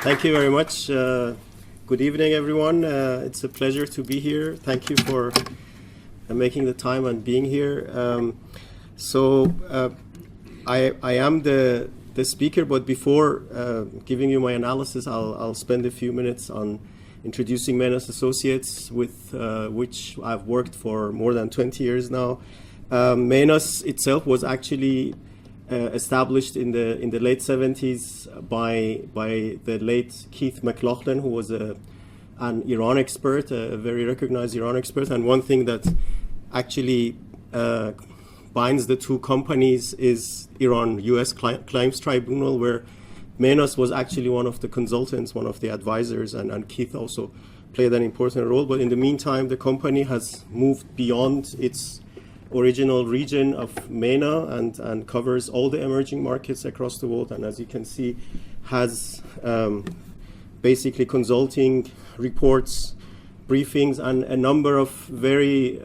Thank you very much. Good evening, everyone. It's a pleasure to be here. Thank you for making the time and being here. I am the speaker, but before giving you my analysis, I'll spend a few minutes on introducing Menas Associates, with which I've worked for more than 20 years now. Menas itself was actually established in the late 70s by the late Keith McLaughlin, who was an Iran expert, a very recognized Iran expert. And one thing that actually binds the two companies is Iran-US Claims Tribunal, where Menas was actually one of the consultants, one of the advisors, and Keith also played an important role. But in the meantime, the company has moved beyond its original region of MENA and covers all the emerging markets across the world, and as you can see, has basically consulting, reports, briefings, and a number of very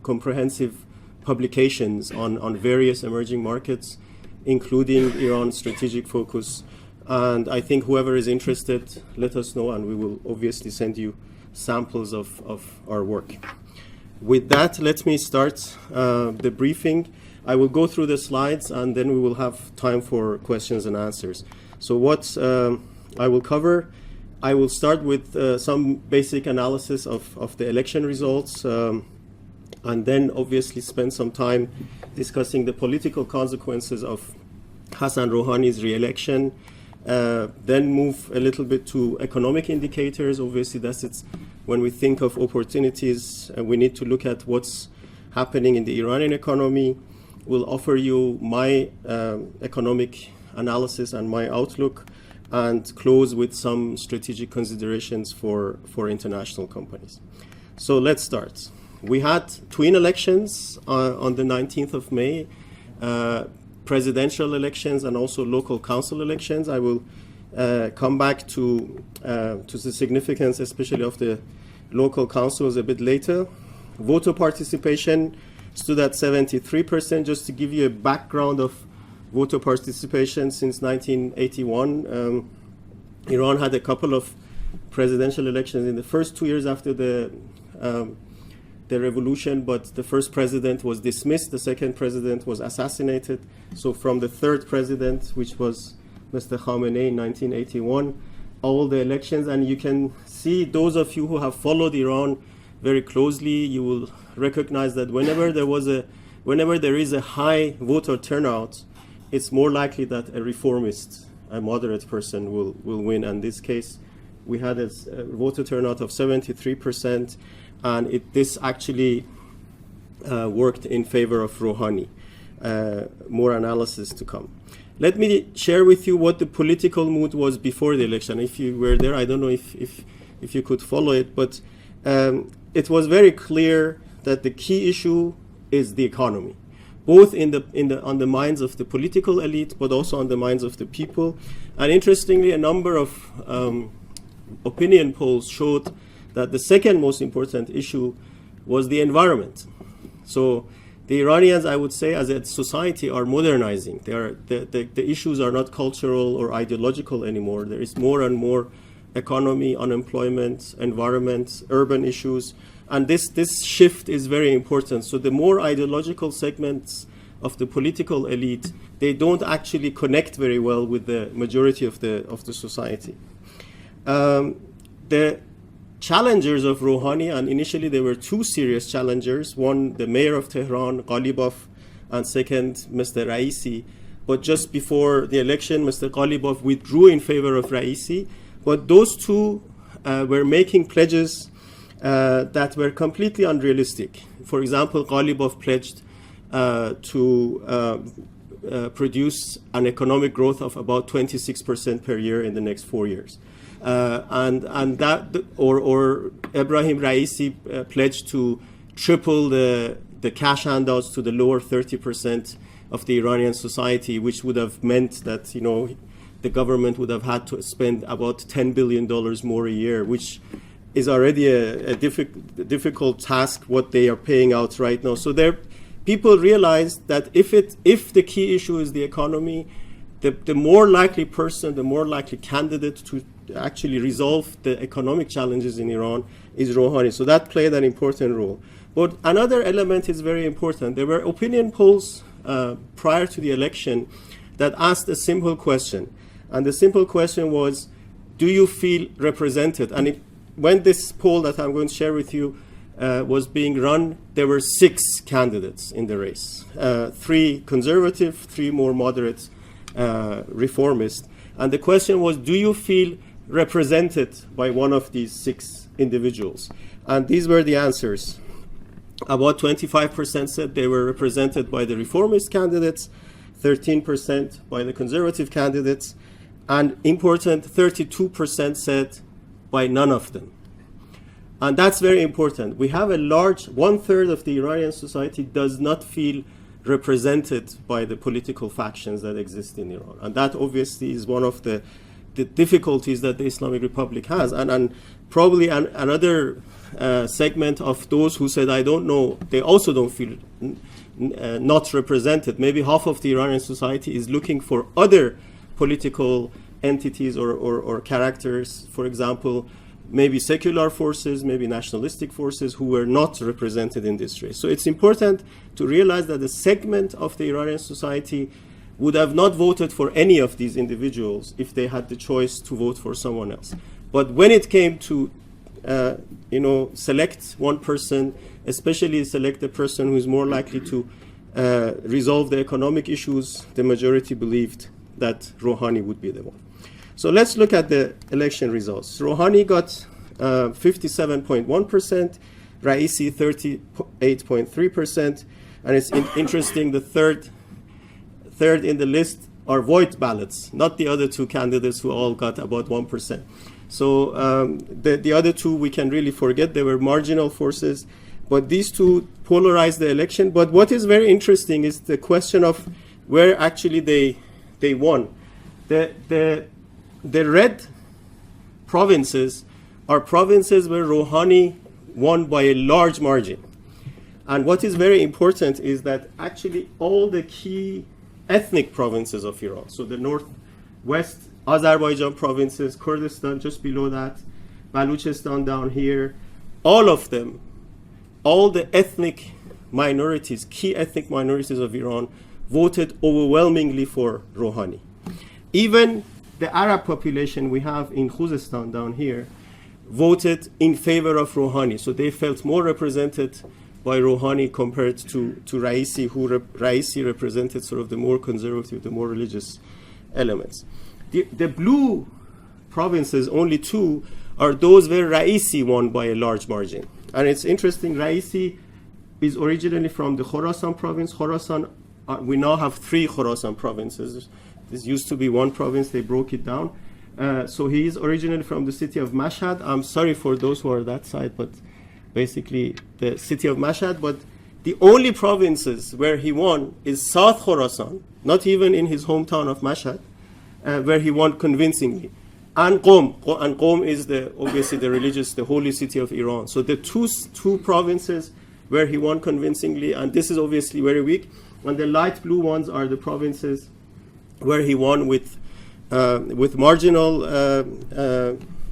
comprehensive publications on various emerging markets, including Iran's strategic focus. And I think whoever is interested, let us know, and we will obviously send you samples of our work. With that, let me start the briefing. I will go through the slides, and then we will have time for questions and answers. So what I will cover, I will start with some basic analysis of the election results, and then obviously spend some time discussing the political consequences of Hassan Rouhani's re-election. Then move a little bit to economic indicators. Obviously, when we think of opportunities, we need to look at what's happening in the Iranian economy. We'll offer you my economic analysis and my outlook, and close with some strategic considerations for international companies. So let's start. We had twin elections on the 19th of May, presidential elections and also local council elections. I will come back to the significance, especially of the local councils, a bit later. Voter participation stood at 73%. Just to give you a background of voter participation, since 1981, Iran had a couple of presidential elections in the first 2 years after the revolution, but the first president was dismissed, the second president was assassinated. So from the third president, which was Mr. Khamenei in 1981, all the elections, and you can see, those of you who have followed Iran very closely, you will recognize that whenever there is a high voter turnout, it's more likely that a reformist, a moderate person will win. And in this case, we had a voter turnout of 73%, and this actually worked in favor of Rohani. More analysis to come. Let me share with you what the political mood was before the election. If you were there, I don't know if you could follow it, but it was very clear that the key issue is the economy, both on the minds of the political elite, but also on the minds of the people. And interestingly, a number of opinion polls showed that the second most important issue was the environment. So the Iranians, I would say, as a society, are modernizing. The issues are not cultural or ideological anymore. There is more and more economy, unemployment, environment, urban issues. And this shift is very important. So the more ideological segments of the political elite, they don't actually connect very well with the majority of the society. The challengers of Rohani, and initially there were two serious challengers, one the mayor of Tehran, Ghalibaf, and second Mr. Raisi. But just before the election, Mr. Ghalibaf withdrew in favor of Raisi. But those two were making pledges that were completely unrealistic. For example, Ghalibaf pledged to produce an economic growth of about 26% per year in the next 4 years. And that, or Ebrahim Raisi pledged to triple the cash handouts to the lower 30% of the Iranian society, which would have meant that the government would have had to spend about $10 billion more a year, which is already a difficult task what they are paying out right now. So people realized that if the key issue is the economy, the more likely person, the more likely candidate to actually resolve the economic challenges in Iran is Rohani. So that played an important role. But another element is very important. There were opinion polls prior to the election that asked a simple question. And the simple question was, do you feel represented? And when this poll that I'm going to share with you was being run, there were 6 candidates in the race. 3 conservative, 3 more moderate reformists. And the question was, do you feel represented by one of these 6 individuals? And these were the answers. About 25% said they were represented by the reformist candidates, 13% by the conservative candidates, and important, 32% said by none of them. And that's very important. We have a large, 1/3 of the Iranian society does not feel represented by the political factions that exist in Iran. And that obviously is one of the difficulties that the Islamic Republic has. And probably another segment of those who said, I don't know, they also don't feel not represented. Maybe half of the Iranian society is looking for other political entities or characters, for example, maybe secular forces, maybe nationalistic forces who were not represented in this race. So it's important to realize that a segment of the Iranian society would have not voted for any of these individuals if they had the choice to vote for someone else. But when it came to select one person, especially select the person who is more likely to resolve the economic issues, the majority believed that Rohani would be the one. So let's look at the election results. Rohani got 57.1%, Raisi 38.3%, and it's interesting, the third in the list are void ballots, not the other 2 candidates who all got about 1%. So the other 2 we can really forget. They were marginal forces, but these 2 polarized the election. But what is very interesting is the question of where actually they won. The red provinces are provinces where Rohani won by a large margin. And what is very important is that actually all the key ethnic provinces of Iran, so the northwest Azerbaijan provinces, Kurdistan just below that, Baluchistan down here, all of them, all the ethnic minorities, key ethnic minorities of Iran, voted overwhelmingly for Rohani. Even the Arab population we have in Khuzestan down here voted in favor of Rohani. So they felt more represented by Rohani compared to Raisi, Raisi represented sort of the more conservative, the more religious elements. The blue provinces, only 2, are those where Raisi won by a large margin. And it's interesting, Raisi is originally from the Khorasan province. Khorasan, we now have 3 Khorasan provinces. This used to be 1 province, they broke it down. So he is originally from the city of Mashhad. I'm sorry for those who are that side, but basically the city of Mashhad. But the only provinces where he won is South Khorasan, not even in his hometown of Mashhad, where he won convincingly. And Qom. And Qom is obviously the holy city of Iran. So the two provinces where he won convincingly, and this is obviously very weak. And the light blue ones are the provinces where he won with marginal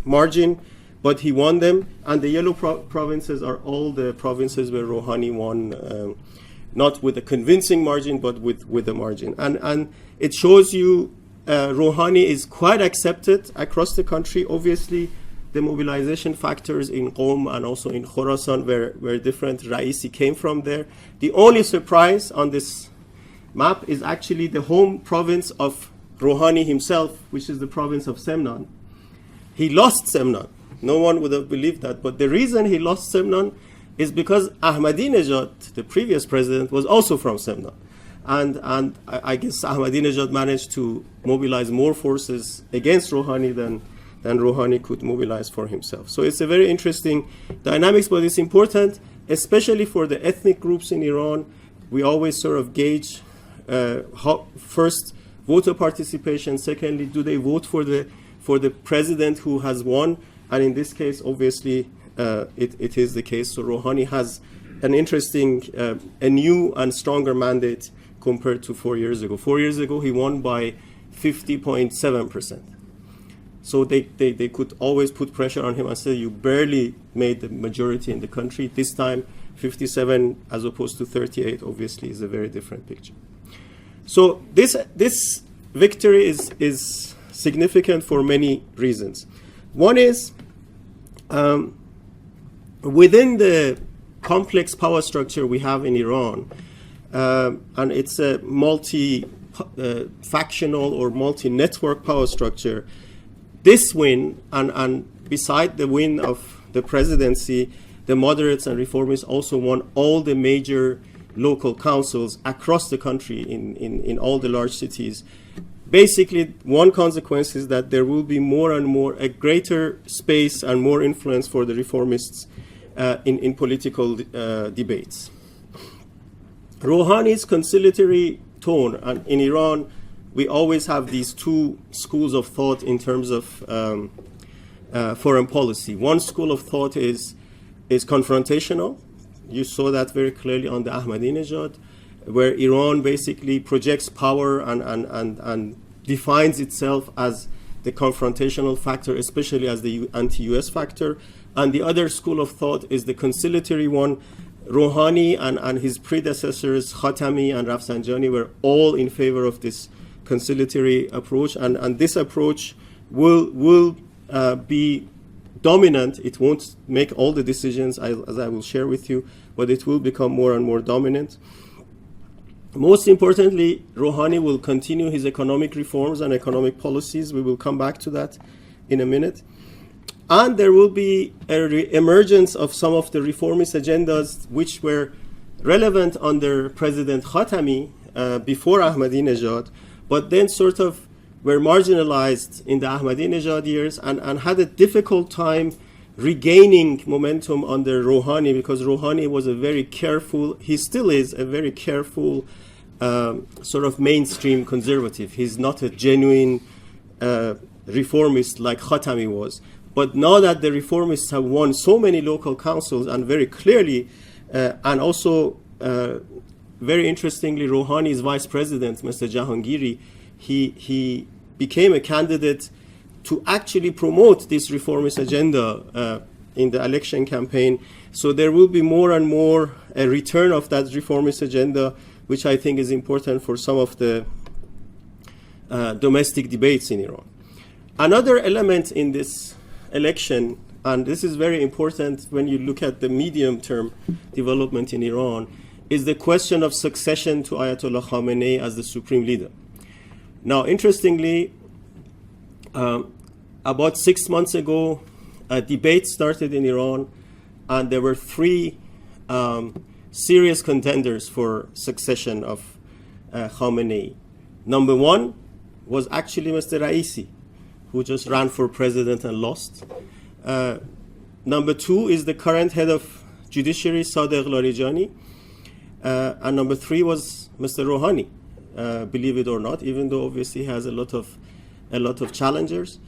margin, but he won them. And the yellow provinces are all the provinces where Rohani won, not with a convincing margin, but with a margin. And it shows you Rohani is quite accepted across the country. Obviously, the mobilization factors in Qom and also in Khorasan, where different Raisi came from there. The only surprise on this map is actually the home province of Rohani himself, which is the province of Semnan. He lost Semnan. No one would have believed that. But the reason he lost Semnan is because Ahmadinejad, the previous president, was also from Semnan. And I guess Ahmadinejad managed to mobilize more forces against Rohani than Rohani could mobilize for himself. So it's a very interesting dynamics, but it's important, especially for the ethnic groups in Iran. We always sort of gauge first voter participation, secondly, do they vote for the president who has won? And in this case, obviously, it is the case. So Rohani has an interesting, a new and stronger mandate compared to 4 years ago. 4 years ago, he won by 50.7%. So they could always put pressure on him and say, you barely made the majority in the country. This time, 57 as opposed to 38, obviously, is a very different picture. So this victory is significant for many reasons. One is, within the complex power structure we have in Iran, and it's a multi-factional or multi-network power structure, this win, and beside the win of the presidency, the moderates and reformists also won all the major local councils across the country in all the large cities. Basically, one consequence is that there will be more and more a greater space and more influence for the reformists in political debates. Rohani's conciliatory tone, and in Iran, we always have these two schools of thought in terms of foreign policy. One school of thought is confrontational. You saw that very clearly on the Ahmadinejad, where Iran basically projects power and defines itself as the confrontational factor, especially as the anti-US factor. And the other school of thought is the conciliatory one. Rohani and his predecessors, Khatami and Rafsanjani, were all in favor of this conciliatory approach, and this approach will be dominant. It won't make all the decisions, as I will share with you, but it will become more and more dominant. Most importantly, Rohani will continue his economic reforms and economic policies. We will come back to that in a minute. And there will be an emergence of some of the reformist agendas which were relevant under President Khatami before Ahmadinejad, but then sort of were marginalized in the Ahmadinejad years and had a difficult time regaining momentum under Rohani, because Rohani was a very careful, he still is a very careful sort of mainstream conservative. He's not a genuine reformist like Khatami was. But now that the reformists have won so many local councils, and very clearly, and also very interestingly, Rohani's vice president, Mr. Jahangiri, he became a candidate to actually promote this reformist agenda in the election campaign. So there will be more and more a return of that reformist agenda, which I think is important for some of the domestic debates in Iran. Another element in this election, and this is very important when you look at the medium-term development in Iran, is the question of succession to Ayatollah Khamenei as the supreme leader. Now, interestingly, about 6 months ago, a debate started in Iran, and there were three serious contenders for succession of Khamenei. Number one was actually Mr. Raisi, who just ran for president and lost. Number two is the current head of judiciary, Sadegh Larijani. And number three was Mr. Rohani, believe it or not, even though obviously he has a lot of challengers.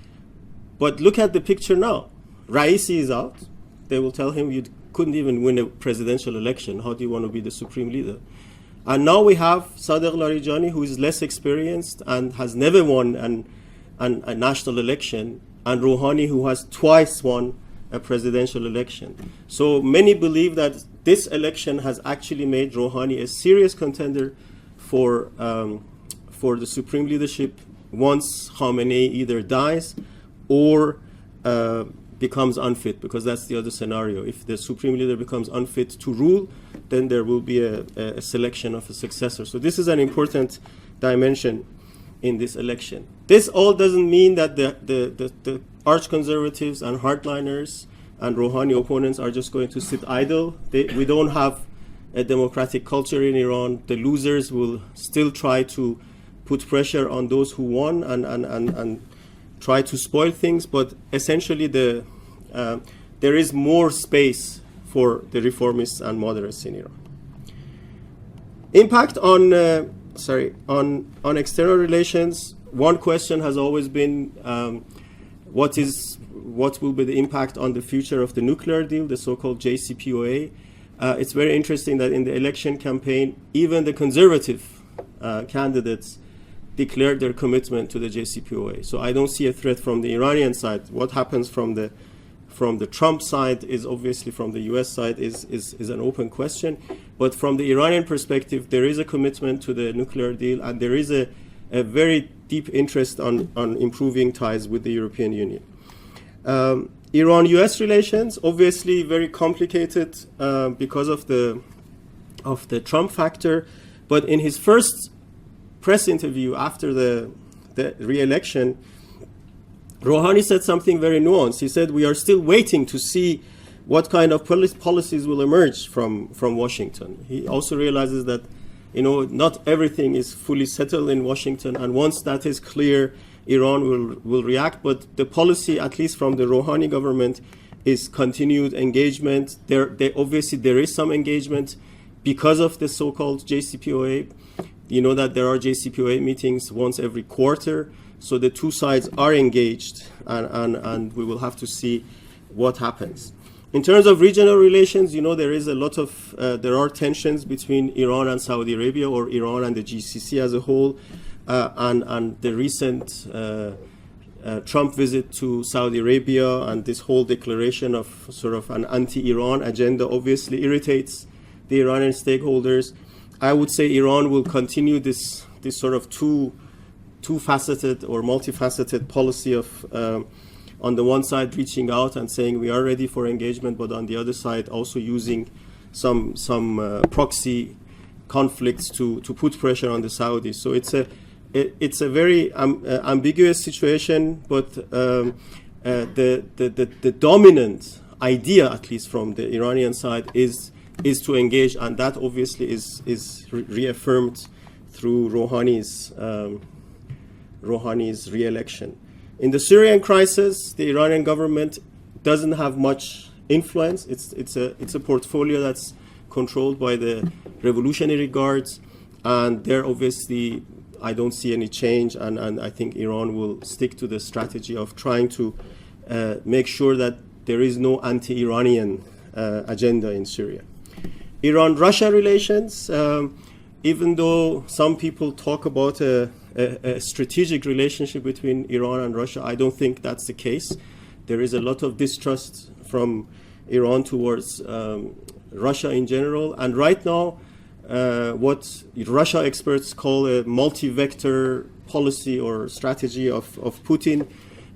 But look at the picture now. Raisi is out. They will tell him, you couldn't even win a presidential election. How do you want to be the supreme leader? And now we have Sadegh Larijani, who is less experienced and has never won a national election, and Rohani, who has twice won a presidential election. So many believe that this election has actually made Rohani a serious contender for the supreme leadership once Khamenei either dies or becomes unfit, because that's the other scenario. If the supreme leader becomes unfit to rule, then there will be a selection of a successor. So this is an important dimension in this election. This all doesn't mean that the arch-conservatives and hardliners and Rohani opponents are just going to sit idle. We don't have a democratic culture in Iran. The losers will still try to put pressure on those who won and try to spoil things, but essentially there is more space for the reformists and moderates in Iran. Impact on external relations. One question has always been what will be the impact on the future of the nuclear deal, the so-called JCPOA. It's very interesting that in the election campaign, even the conservative candidates, declared their commitment to the JCPOA. So I don't see a threat from the Iranian side. What happens from the Trump side is obviously from the US side is an open question. But from the Iranian perspective, there is a commitment to the nuclear deal, and there is a very deep interest on improving ties with the European Union. Iran-US relations, obviously very complicated because of the Trump factor. But in his first press interview after the re-election, Rohani said something very nuanced. He said, we are still waiting to see what kind of policies will emerge from Washington. He also realizes that, not everything is fully settled in Washington, and once that is clear, Iran will react. But the policy, at least from the Rohani government, is continued engagement. Obviously, there is some engagement because of the so-called JCPOA. You know that there are JCPOA meetings once every quarter. So the two sides are engaged, and we will have to see what happens. In terms of regional relations, there is a lot of there are tensions between Iran and Saudi Arabia, or Iran and the GCC as a whole, and the recent Trump visit to Saudi Arabia and this whole declaration of sort of an anti-Iran agenda obviously irritates the Iranian stakeholders. I would say Iran will continue this sort of two-faceted or multifaceted policy of, on the one side, reaching out and saying we are ready for engagement, but on the other side, also using some proxy conflicts to put pressure on the Saudis. So it's a very ambiguous situation, but the dominant idea, at least from the Iranian side, is to engage, and that obviously is reaffirmed through Rohani's re-election. In the Syrian crisis, the Iranian government doesn't have much influence. It's a portfolio that's controlled by the Revolutionary Guards, and there obviously I don't see any change, and I think Iran will stick to the strategy of trying to make sure that there is no anti-Iranian agenda in Syria. Iran-Russia relations, even though some people talk about a strategic relationship between Iran and Russia, I don't think that's the case. There is a lot of distrust from Iran towards Russia in general, and right now what Russia experts call a multi-vector policy or strategy of Putin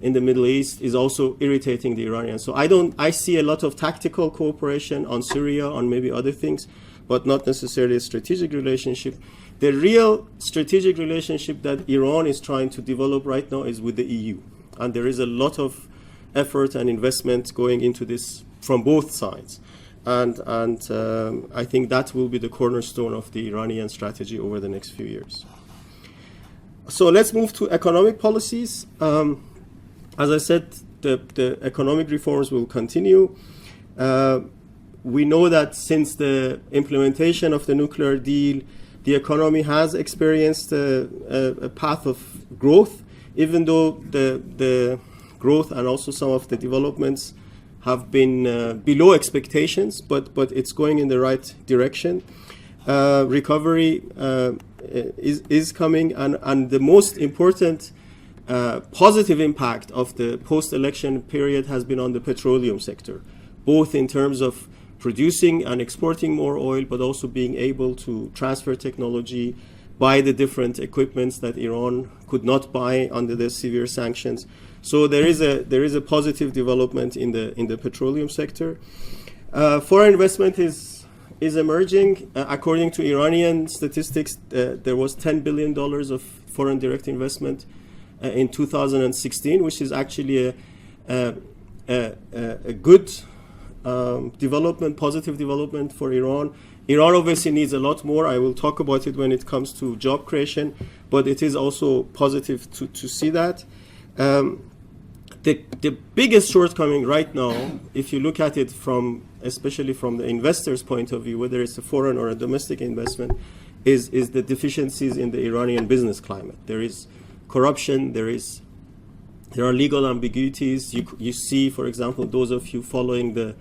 in the Middle East is also irritating the Iranians. So I see a lot of tactical cooperation on Syria, on maybe other things, but not necessarily a strategic relationship. The real strategic relationship that Iran is trying to develop right now is with the EU. And there is a lot of effort and investment going into this from both sides. And I think that will be the cornerstone of the Iranian strategy over the next few years. So let's move to economic policies. As I said, the economic reforms will continue. We know that since the implementation of the nuclear deal, the economy has experienced a path of growth, even though the growth and also some of the developments have been below expectations, but it's going in the right direction. Recovery is coming, and the most important positive impact of the post-election period has been on the petroleum sector, both in terms of producing and exporting more oil, but also being able to transfer technology, buy the different equipments that Iran could not buy under the severe sanctions. So there is a positive development in the petroleum sector. Foreign investment is emerging. According to Iranian statistics, there was $10 billion of foreign direct investment in 2016, which is actually a good development, positive development for Iran. Iran obviously needs a lot more. I will talk about it when it comes to job creation, but it is also positive to see that. The biggest shortcoming right now, if you look at it especially from the investor's point of view, whether it's a foreign or a domestic investment, is the deficiencies in the Iranian business climate. There is corruption, there are legal ambiguities. You see, for example, those of you following the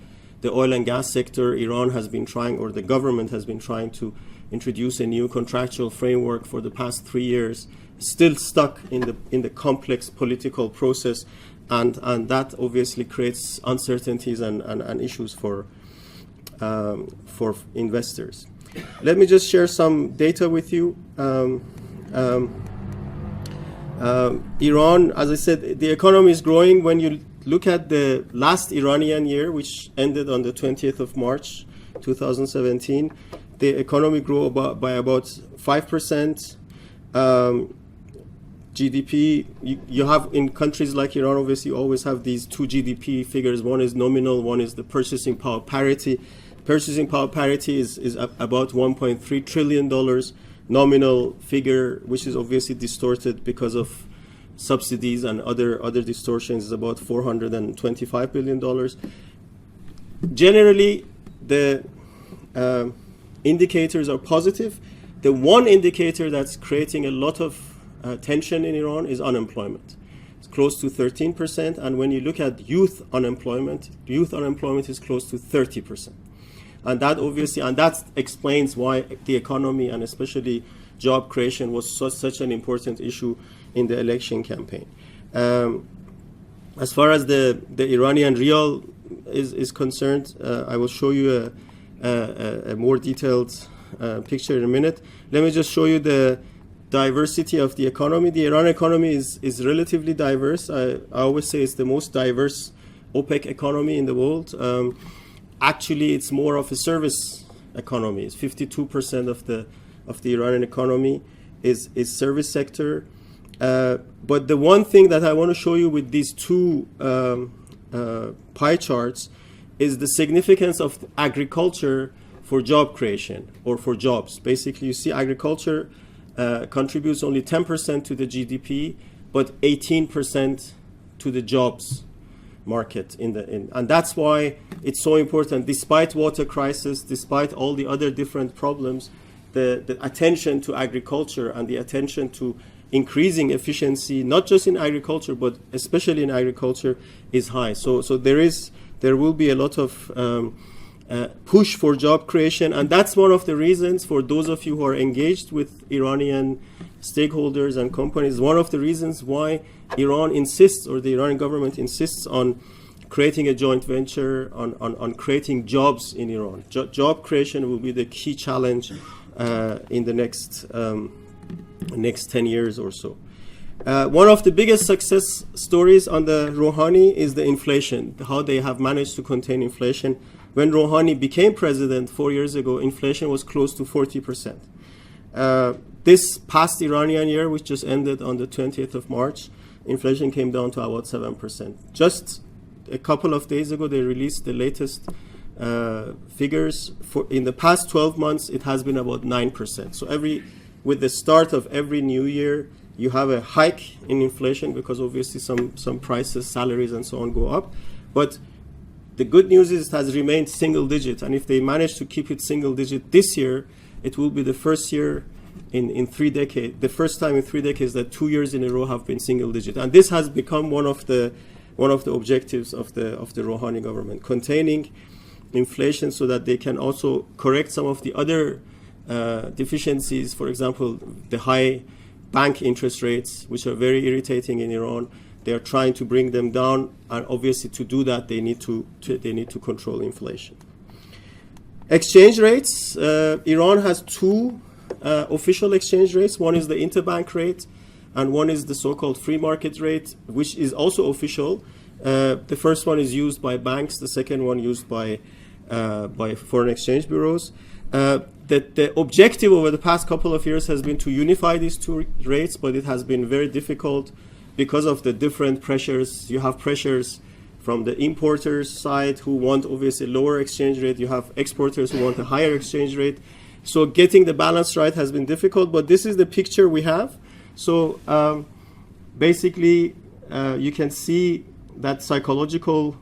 oil and gas sector, Iran has been trying, or the government has been trying to introduce a new contractual framework for the past 3 years, still stuck in the complex political process, and that obviously creates uncertainties and issues for investors. Let me just share some data with you. Iran, as I said, the economy is growing. When you look at the last Iranian year, which ended on the 20th of March, 2017, the economy grew by about 5%. GDP, you have in countries like Iran, obviously, you always have these two GDP figures. One is nominal, one is the purchasing power parity. Purchasing power parity is about $1.3 trillion. Nominal figure, which is obviously distorted because of subsidies and other distortions, is about $425 billion. Generally, the indicators are positive. The one indicator that's creating a lot of tension in Iran is unemployment. It's close to 13%, and when you look at youth unemployment is close to 30%. And that explains why the economy and especially job creation was such an important issue in the election campaign. As far as the Iranian rial is concerned, I will show you a more detailed picture in a minute. Let me just show you the diversity of the economy. The Iran economy is relatively diverse. I always say it's the most diverse OPEC economy in the world. Actually, it's more of a service economy. It's 52% of the Iranian economy is service sector. But the one thing that I want to show you with these two pie charts is the significance of agriculture for job creation or for jobs. Basically, you see agriculture contributes only 10% to the GDP, but 18% to the jobs market and that's why it's so important. Despite water crisis, despite all the other different problems, the attention to agriculture and the attention to increasing efficiency, not just in agriculture but especially in agriculture, is high. So there will be a lot of push for job creation, and that's one of the reasons, for those of you who are engaged with Iranian stakeholders and companies, one of the reasons why Iran insists, or the Iranian government insists, on creating a joint venture, on creating jobs in Iran. Job creation will be the key challenge in the next 10 years or so. One of the biggest success stories on the Rohani is the inflation, how they have managed to contain inflation. When Rohani became president 4 years ago, inflation was close to 40%. This past Iranian year, which just ended on the 20th of March, inflation came down to about 7%. Just a couple of days ago, they released the latest figures. In the past 12 months, it has been about 9%. So with the start of every new year, you have a hike in inflation because obviously some prices, salaries, and so on go up. But the good news is it has remained single digit, and if they manage to keep it single digit this year, it will be the first year in 3 decades, the first time in 3 decades that 2 years in a row have been single digit. And this has become one of the objectives of the Rohani government, containing inflation so that they can also correct some of the other deficiencies. For example, the high bank interest rates, which are very irritating in Iran. They are trying to bring them down, and obviously to do that they need to control inflation. Exchange rates. Iran has two official exchange rates. One is the interbank rate, and one is the so-called free market rate, which is also official. The first one is used by banks. The second one used by foreign exchange bureaus. The objective over the past couple of years has been to unify these two rates, but it has been very difficult because of the different pressures. You have pressures from the importers' side who want obviously lower exchange rate. You have exporters who want a higher exchange rate. So getting the balance right has been difficult, but this is the picture we have. So basically, you can see that psychological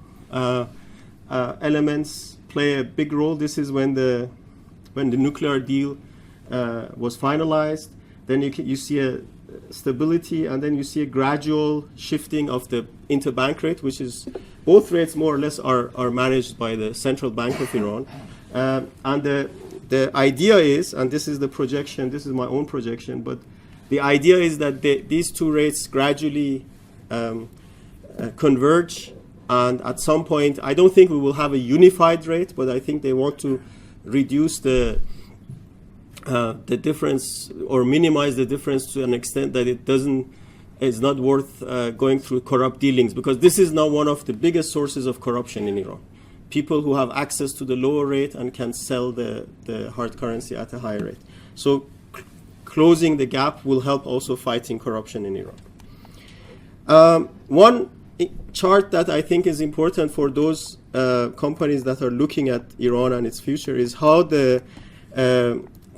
elements play a big role. This is when the nuclear deal was finalized. Then you see a stability, and then you see a gradual shifting of the interbank rate, which is both rates more or less are managed by the Central Bank of Iran. And the idea is, and this is the projection, this is my own projection, but The idea is that these two rates gradually converge, and at some point, I don't think we will have a unified rate, but I think they want to reduce the difference or minimize the difference to an extent that it's not worth going through corrupt dealings, because this is now one of the biggest sources of corruption in Iran. People who have access to the lower rate and can sell the hard currency at a higher rate. So closing the gap will help also fighting corruption in Iran. One chart that I think is important for those companies that are looking at Iran and its future is how the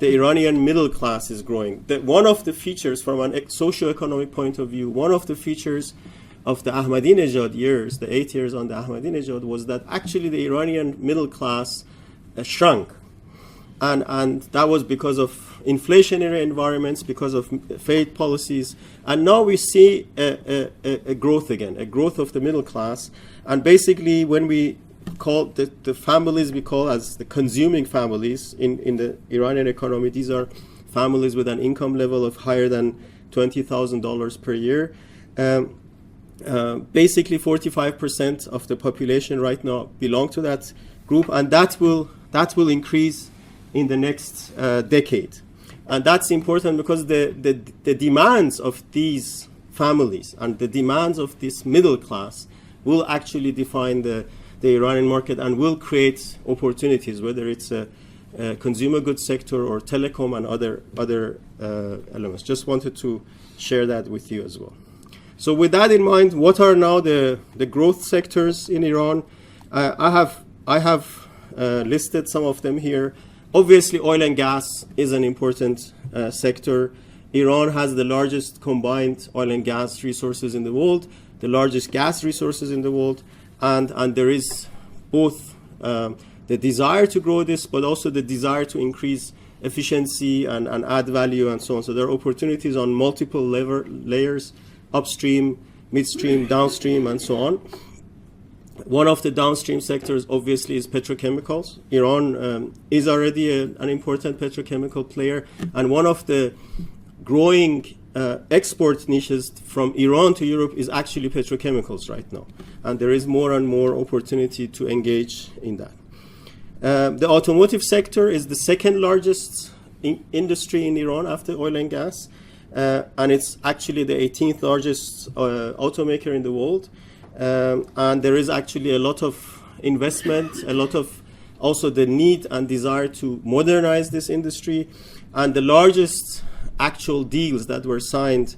Iranian middle class is growing. One of the features from a socio-economic point of view, one of the features of the Ahmadinejad years, the 8 years on the Ahmadinejad, was that actually the Iranian middle class shrunk. And that was because of inflationary environments, because of failed policies. And now we see a growth again, a growth of the middle class. And basically, when we call the families we call as the consuming families in the Iranian economy, these are families with an income level of higher than $20,000 per year. Basically 45% of the population right now belong to that group, and that will increase in the next decade. And that's important because the demands of these families and the demands of this middle class will actually define the Iranian market and will create opportunities, whether it's a consumer goods sector or telecom and other elements. Just wanted to share that with you as well. So with that in mind, what are now the growth sectors in Iran? I have listed some of them here. Obviously, oil and gas is an important sector. Iran has the largest combined oil and gas resources in the world, the largest gas resources in the world, and there is both the desire to grow this, but also the desire to increase efficiency and add value and so on. So there are opportunities on multiple layers, upstream, midstream, downstream, and so on. One of the downstream sectors, obviously, is petrochemicals. Iran is already an important petrochemical player, and one of the growing export niches from Iran to Europe is actually petrochemicals right now. And there is more and more opportunity to engage in that. The automotive sector is the second largest industry in Iran after oil and gas. And it's actually the 18th largest automaker in the world. And there is actually a lot of investment, a lot of also the need and desire to modernize this industry. And the largest actual deals that were signed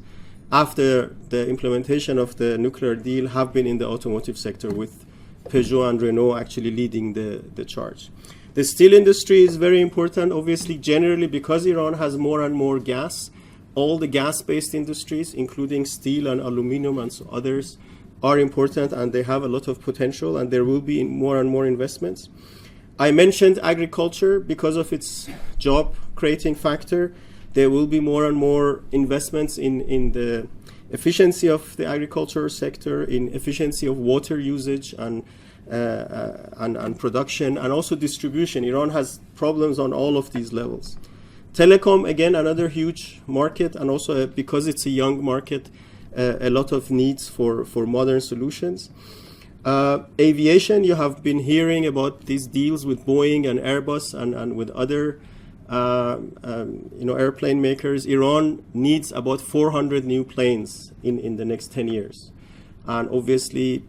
after the implementation of the nuclear deal have been in the automotive sector, with Peugeot and Renault actually leading the charge. The steel industry is very important, obviously, generally because Iran has more and more gas. All the gas-based industries, including steel and aluminum and so others, are important, and they have a lot of potential, and there will be more and more investments. I mentioned agriculture because of its job-creating factor. There will be more and more investments in the efficiency of the agriculture sector, in efficiency of water usage and production, and also distribution. Iran has problems on all of these levels. Telecom, again, another huge market, and also because it's a young market, a lot of needs for modern solutions. Aviation, you have been hearing about these deals with Boeing and Airbus and with other airplane makers. Iran needs about 400 new planes in the next 10 years. And obviously,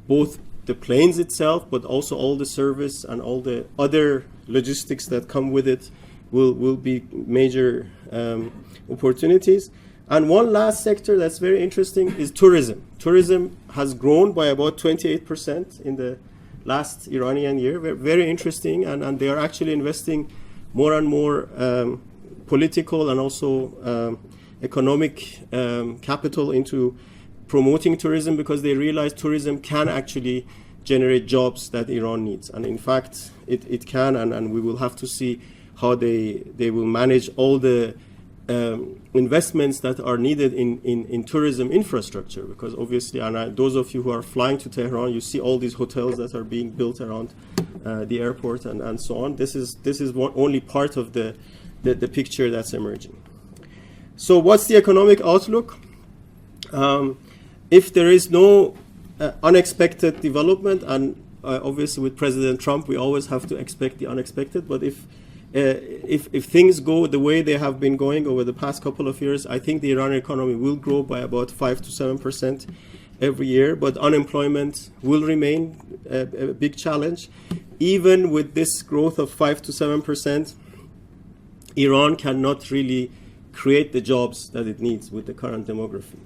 both the planes itself, but also all the service and all the other logistics that come with it will be major opportunities. And one last sector that's very interesting is tourism. Tourism has grown by about 28% in the last Iranian year. Very interesting, and they are actually investing more and more political and also economic capital into promoting tourism, because they realize tourism can actually generate jobs that Iran needs. And in fact, it can, and we will have to see how they will manage all the investments that are needed in tourism infrastructure, because obviously, and those of you who are flying to Tehran, you see all these hotels that are being built around the airport and so on. This is only part of the picture that's emerging. So what's the economic outlook? If there is no unexpected development, and obviously with President Trump we always have to expect the unexpected, but if things go the way they have been going over the past couple of years, I think the Iranian economy will grow by about 5 to 7% every year, but unemployment will remain a big challenge. Even with this growth of 5 to 7%, Iran cannot really create the jobs that it needs with the current demography.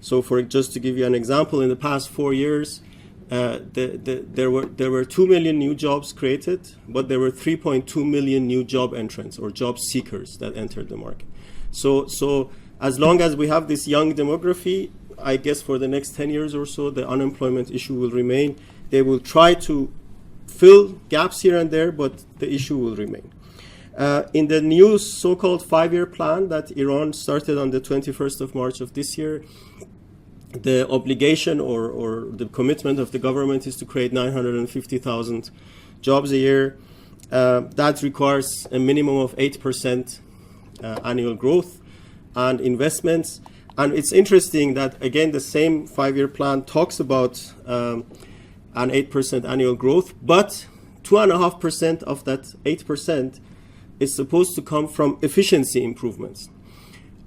So just to give you an example, in the past 4 years, there were 2 million new jobs created, but there were 3.2 million new job entrants or job seekers that entered the market. So as long as we have this young demography, I guess for the next 10 years or so, the unemployment issue will remain. They will try to fill gaps here and there, but the issue will remain. In the new so-called 5-year plan that Iran started on the 21st of March of this year, the obligation or the commitment of the government is to create 950,000 jobs a year. That requires a minimum of 8% annual growth and investments. And it's interesting that, again, the same 5-year plan talks about an 8% annual growth, but 2.5% of that 8% is supposed to come from efficiency improvements.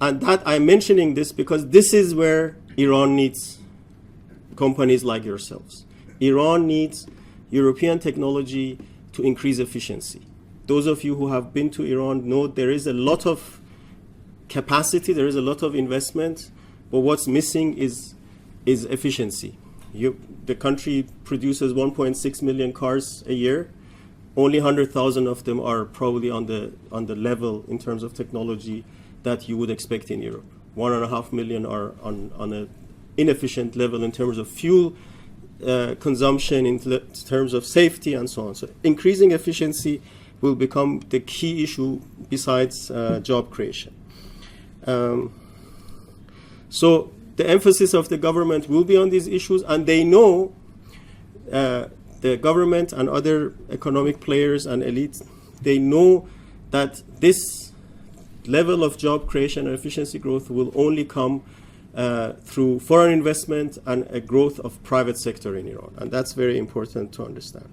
And that I'm mentioning this because this is where Iran needs companies like yourselves. Iran needs European technology to increase efficiency. Those of you who have been to Iran know there is a lot of capacity, there is a lot of investment, but what's missing is efficiency. The country produces 1.6 million cars a year. Only 100,000 of them are probably on the level in terms of technology that you would expect in Europe. 1.5 million are on an inefficient level in terms of fuel consumption, in terms of safety, and so on. So increasing efficiency will become the key issue besides job creation. So the emphasis of the government will be on these issues, and they know, the government and other economic players and elites, they know that this level of job creation and efficiency growth will only come through foreign investment and a growth of private sector in Iran. And that's very important to understand.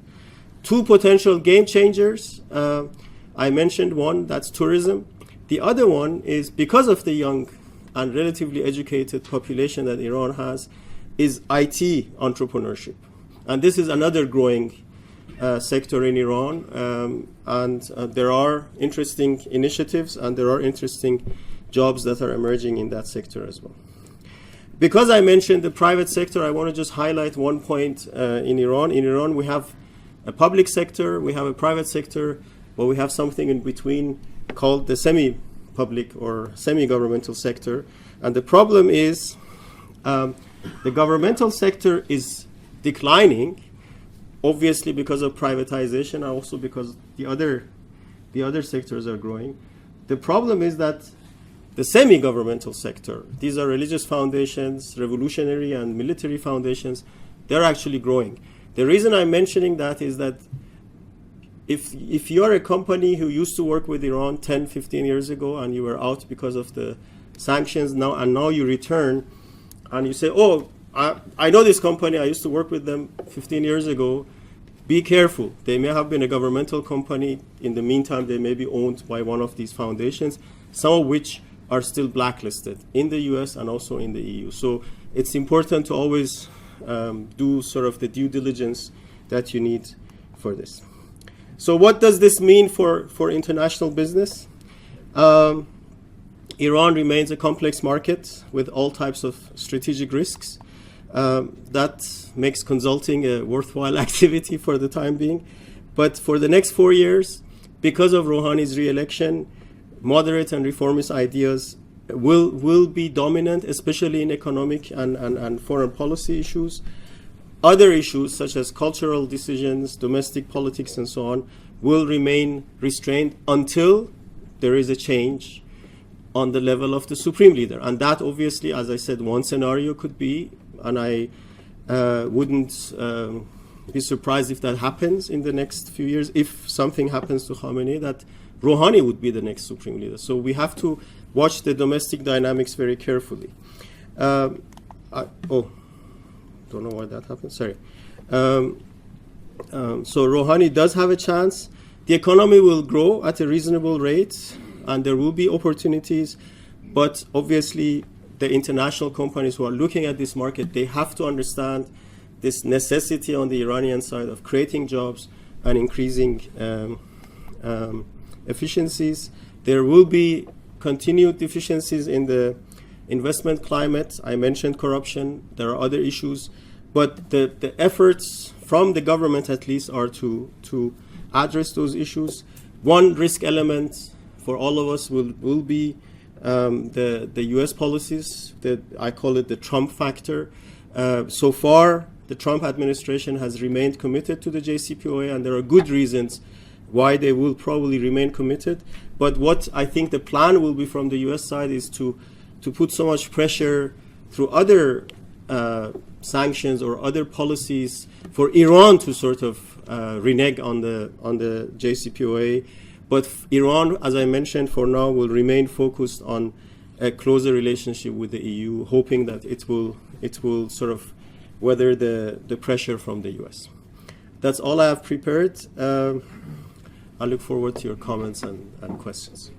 Two potential game changers. I mentioned one, that's tourism. The other one is, because of the young and relatively educated population that Iran has, is IT entrepreneurship. And this is another growing sector in Iran. And there are interesting initiatives and there are interesting jobs that are emerging in that sector as well. Because I mentioned the private sector, I want to just highlight one point in Iran. In Iran, we have a public sector, we have a private sector, but we have something in between called the semi-public or semi-governmental sector. And the problem is the governmental sector is declining, obviously because of privatization and also because the other sectors are growing. The problem is that the semi-governmental sector, these are religious foundations, revolutionary and military foundations, they're actually growing. The reason I'm mentioning that is that if you're a company who used to work with Iran 10, 15 years ago and you were out because of the sanctions now you return and you say, oh, I know this company, I used to work with them 15 years ago, be careful. They may have been a governmental company. In the meantime, they may be owned by one of these foundations, some of which are still blacklisted in the US and also in the EU. So it's important to always do sort of the due diligence that you need for this. So what does this mean for international business? Iran remains a complex market with all types of strategic risks. That makes consulting a worthwhile activity for the time being. But for the next 4 years, because of Rohani's re-election, moderate and reformist ideas will be dominant, especially in economic and foreign policy issues. Other issues, such as cultural decisions, domestic politics, and so on, will remain restrained until there is a change on the level of the supreme leader. And that, obviously, as I said, one scenario could be, and I wouldn't be surprised if that happens in the next few years, if something happens to Khamenei, that Rohani would be the next supreme leader. So we have to watch the domestic dynamics very carefully. Don't know why that happened. Sorry. So Rohani does have a chance. The economy will grow at a reasonable rate, and there will be opportunities. But obviously, the international companies who are looking at this market, they have to understand this necessity on the Iranian side of creating jobs and increasing efficiencies. There will be continued deficiencies in the investment climate. I mentioned corruption. There are other issues. But the efforts from the government, at least, are to address those issues. One risk element for all of us will be the U.S. policies. I call it the Trump factor. So far, the Trump administration has remained committed to the JCPOA, and there are good reasons why they will probably remain committed. But what I think the plan will be from the U.S. side is to put so much pressure through other sanctions or other policies for Iran to sort of renege on the JCPOA. But Iran, as I mentioned, for now will remain focused on a closer relationship with the EU, hoping that it will sort of weather the pressure from the US. That's all I have prepared. I look forward to your comments and questions.